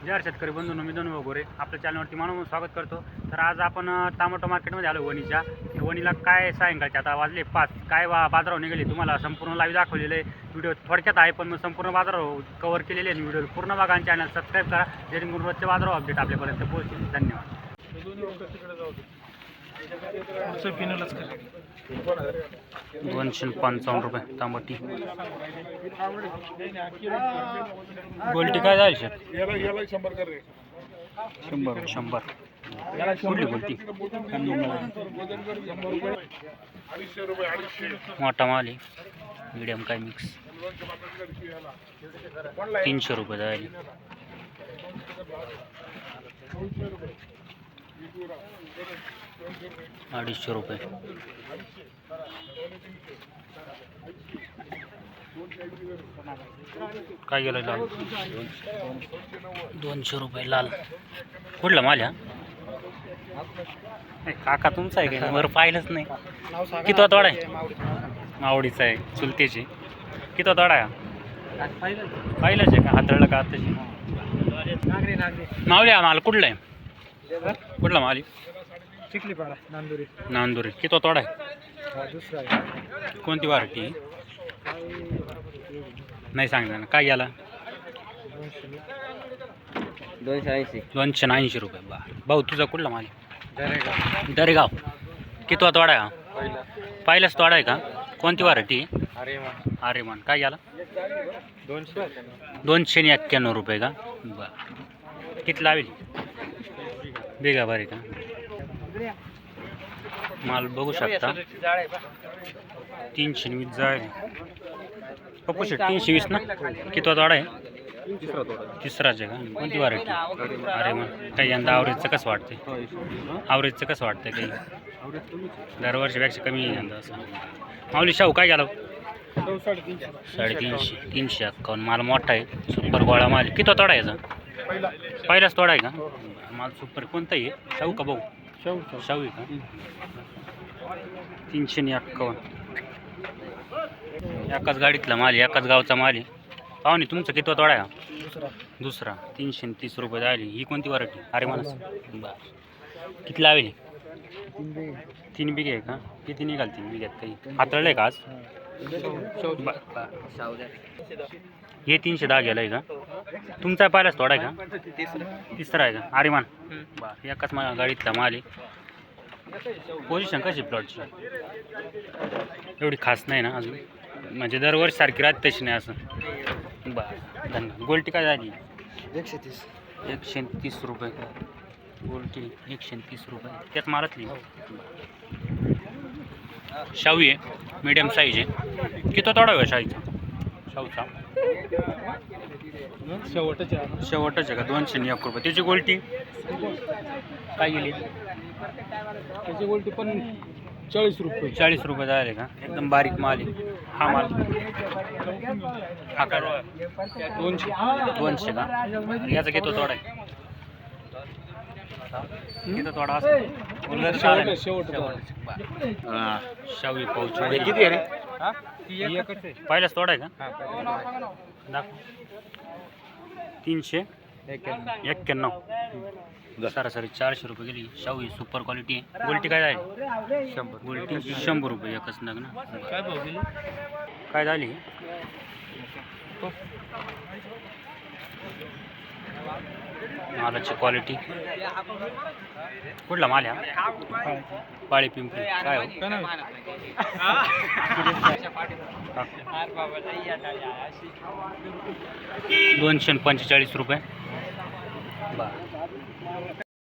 जय शेतकरी बंधूंनो, मी दोन वगोरे आपल्या चॅनलवरती म्हणून स्वागत करतो। तर आज आपण टोमॅटो मार्केटमध्ये आलो वणीच्या। वणीला काय सायंकाळचे आता वाजले 5 काय बाजारावर निघाले तुम्हाला संपूर्ण लाईव्ह दाखवलेले व्हिडिओ थोडक्यात आहे, पण संपूर्ण बाजारावर कव्हर केलेले आहे व्हिडिओ पूर्ण बघा आणि चॅनल सबस्क्राईब करा जेणेकरून रोजचे बाजारावर अपडेट आपल्यापर्यंत पोहोचतील। धन्यवाद। 255 रुपये तांबटी गोल्टी काय झाली शेत 100 कुठली गोल्टी मोठा माल आहे मीडियम काय मिक्स 300 रुपये जायला 250 रुपये काय गेलं लाल 200 रुपये लाल कुठला माल हा काका तुमचा आहे का बरं पाहिलंच नाही किती तोडा आहे मावडीचा आहे चुलतेची किती तोडा आहे पाहिलंच आहे का हातळलं का आताची मावली हा माल कुठला आहे कुठला माल चिखलीपाडा नांदुरी किती तोडा आहे कोणती वारटी नाही सांगता ना काय याला 280 रुपये बा भाऊ तुझा कुठला माल दरेगाव किती तोडा आहे पहिलाच तोडा आहे का कोणती वारटी आर्यमान काय याला 291 रुपये का बा किती लावेल बेगा बरे का माल बघू शकता 320 जाईल पप्पू शेट 320 ना किती तोडा आहे तिसराच आहे का कोणती वारटी अरे मग काही यंदा ॲव्हरेजचं कसं वाटते ॲव्हरेजचं कसं वाटतं काही दरवर्षीपेक्षा कमी यंदा असं माऊली शाहू काय गेला 351 माल मोठा आहे सुपर गोळा माल किती तोडा आहे याचा पहिलाच तोडा आहे का माल सुपर कोणताही आहे शाहू का भाऊ शाहू आहे का 351 एकाच गाडीतला माल आहे एकाच गावचा माल आहे पाहुणे तुमचं किती तोडा आहे दुसरा 330 रुपये जायली ही कोणती वरायटी अरे मला बरं किती लावेल 3 बिघे आहे का किती निघाल 3 बिघ्यात काही हातळलं आहे का आज हे 310 गेलं आहे का तुमचा पहिलाच तोडा आहे का तिसरा आहे का अरे मान बरं एकाच गाडीतला माल आहे पोझिशन कशी प्लॉटची एवढी खास नाही ना अजून म्हणजे दरवर्षी सारखी राहत तशी नाही असं बरं धन्यवाद गोल्टी काय झाली 130 रुपये गोल्टी 130 रुपये त्यात मारातली शाहू आहे मीडियम साईज आहे किती तोडा आहे शाहीचा शाहूचा शेवटच आहे का 201 रुपये त्याची गोल्टी काय गेली त्याची गोल्टी पण 40 रुपये झाले का एकदम बारीक माल आहे हा माल हा काय 200 का याचा घेतो थोडा किती थोडा असं शावी पाऊच किती आहे पहिलाच थोडा आहे का 391 सरासरी 400 रुपये गेली शावी सुपर क्वालिटी आहे गोल्टी काय झाली 100 गोल्टी 100 रुपये एकच नग ना काय झाली मालाची क्वालिटी कुठला माल ह्या पाळी पिंपरी काय हो 245 रुपये बरं